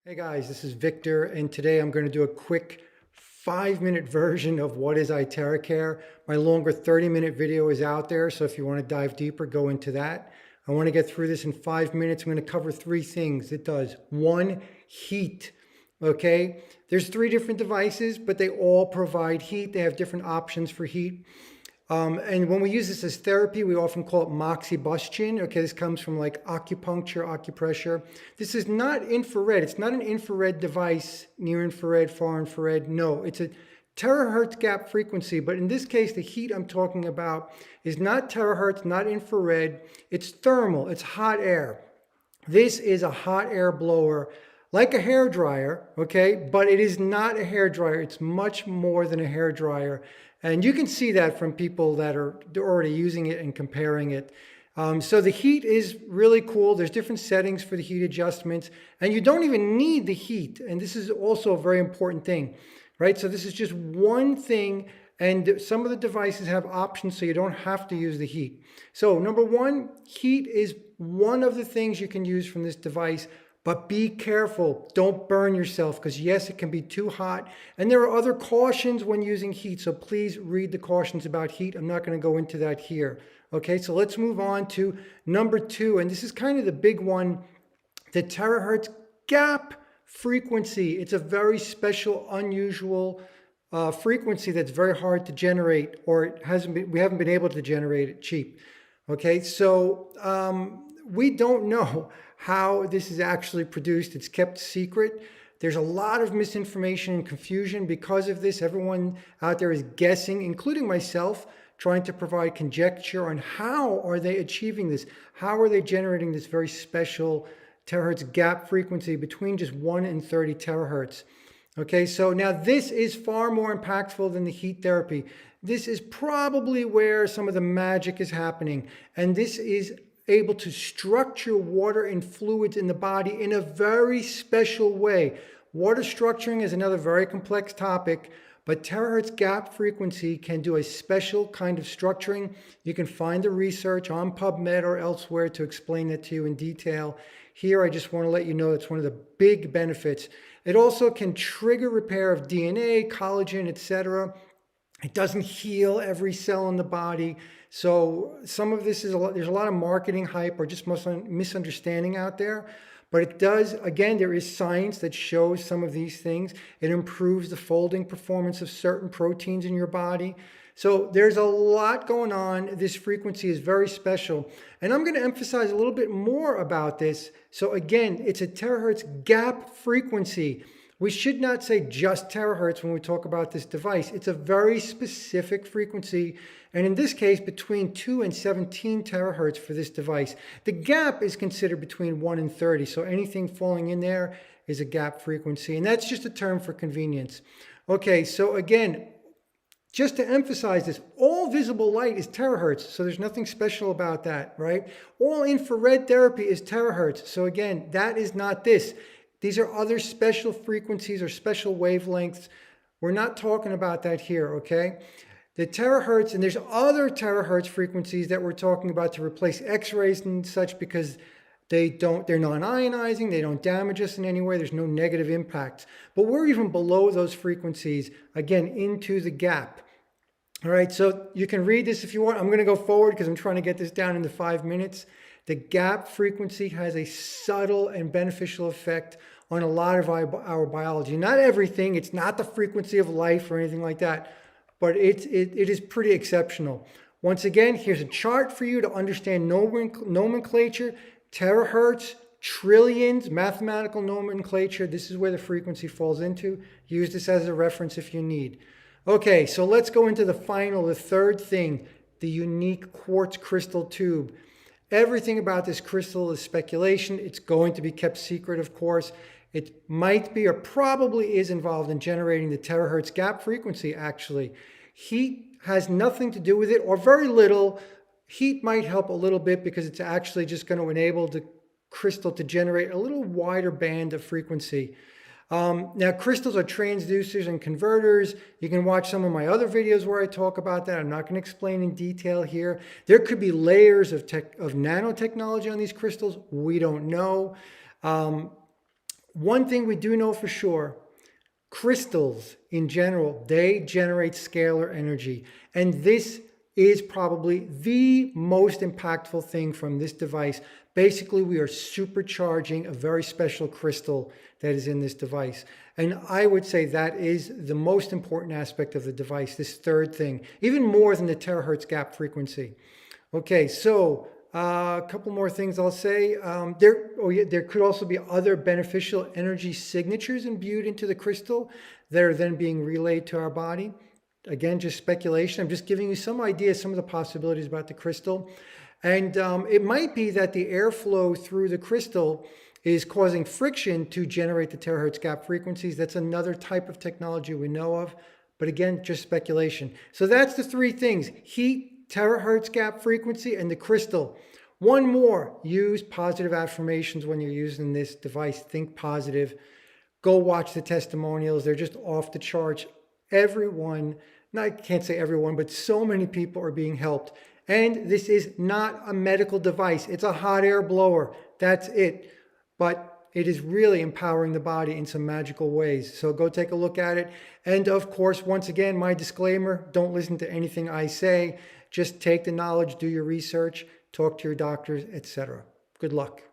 Hey guys, this is Victor, and today I'm going to do a quick 5-minute version of what is iTeraCare. My longer 30-minute video is out there, so if you want to dive deeper, go into that. I want to get through this in 5 minutes. I'm going to cover 3 things it does. 1, heat. Okay, there's 3 different devices, but they all provide heat. They have different options for heat. And when we use this as therapy, we often call it moxibustion. Okay, this comes from like acupuncture, acupressure. This is not infrared. It's not an infrared device, near infrared, far infrared. No, it's a terahertz gap frequency. But in this case, the heat I'm talking about is not terahertz, not infrared. It's thermal, it's hot air. This is a hot air blower like a hair dryer, okay? But it is not a hair dryer. It's much more than a hair dryer. And you can see that from people that are already using it and comparing it. So the heat is really cool. There's different settings for the heat adjustments, and you don't even need the heat. And this is also a very important thing, right? So this is just one thing, and some of the devices have options so you don't have to use the heat. So number 1, heat is one of the things you can use from this device. But be careful, don't burn yourself, because yes, it can be too hot. And there are other cautions when using heat, so please read the cautions about heat. I'm not going to go into that here. Okay, so let's move on to number 2, and this is kind of the big one, the terahertz gap frequency. It's a very special, unusual frequency that's very hard to generate, or we haven't been able to generate it cheap. Okay, so we don't know how this is actually produced. It's kept secret. There's a lot of misinformation and confusion because of this. Everyone out there is guessing, including myself, trying to provide conjecture on how are they achieving this? How are they generating this very special terahertz gap frequency between just 1 and 30 terahertz? Okay, so now this is far more impactful than the heat therapy. This is probably where some of the magic is happening. And this is able to structure water and fluids in the body in a very special way. Water structuring is another very complex topic, but terahertz gap frequency can do a special kind of structuring. You can find the research on PubMed or elsewhere to explain that to you in detail. Here, I just want to let you know it's one of the big benefits. It also can trigger repair of DNA, collagen, etc. It doesn't heal every cell in the body. So some of this is there's a lot of marketing hype or just misunderstanding out there. But it does, again, there is science that shows some of these things. It improves the folding performance of certain proteins in your body. So there's a lot going on. This frequency is very special. And I'm going to emphasize a little bit more about this. So again, it's a terahertz gap frequency. We should not say just terahertz when we talk about this device. It's a very specific frequency, and in this case, between 2 and 17 terahertz for this device. The gap is considered between 1 and 30, so anything falling in there is a gap frequency, and that's just a term for convenience. Okay, so again, just to emphasize this, all visible light is terahertz, so there's nothing special about that, right? All infrared therapy is terahertz, so again, that is not this. These are other special frequencies or special wavelengths. We're not talking about that here, okay? The terahertz, and there's other terahertz frequencies that we're talking about to replace X-rays and such because they're non-ionizing, they don't damage us in any way, there's no negative impacts. But we're even below those frequencies, again, into the gap. All right, so you can read this if you want. I'm going to go forward because I'm trying to get this down into 5 minutes. The gap frequency has a subtle and beneficial effect on a lot of our biology. Not everything, it's not the frequency of life or anything like that, but it is pretty exceptional. Once again, here's a chart for you to understand nomenclature, terahertz, trillions, mathematical nomenclature. This is where the frequency falls into. Use this as a reference if you need. Okay, so let's go into the 3rd thing, the unique quartz crystal tube. Everything about this crystal is speculation. It's going to be kept secret, of course. It might be or probably is involved in generating the terahertz gap frequency, actually. Heat has nothing to do with it, or very little. Heat might help a little bit because it's actually just going to enable the crystal to generate a little wider band of frequency. Now, crystals are transducers and converters. You can watch some of my other videos where I talk about that. I'm not going to explain in detail here. There could be layers of nanotechnology on these crystals. We don't know. one thing we do know for sure, crystals in general, they generate scalar energy. And this is probably the most impactful thing from this device. Basically, we are supercharging a very special crystal that is in this device. And I would say that is the most important aspect of the device, this third thing, even more than the terahertz gap frequency. Okay, so a couple more things I'll say. There could also be other beneficial energy signatures imbued into the crystal that are then being relayed to our body. Again, just speculation. I'm just giving you some ideas, some of the possibilities about the crystal. And it might be that the airflow through the crystal is causing friction to generate the terahertz gap frequencies. That's another type of technology we know of. But again, just speculation. So that's the three things: heat, terahertz gap frequency, and the crystal. One more: use positive affirmations when you're using this device. Think positive. Go watch the testimonials. They're just off the charts. Everyone, I can't say everyone, but so many people are being helped. And this is not a medical device. It's a hot air blower. That's it. But it is really empowering the body in some magical ways. So go take a look at it. And of course, once again, my disclaimer: don't listen to anything I say. Just take the knowledge, do your research, talk to your doctors, etc. Good luck.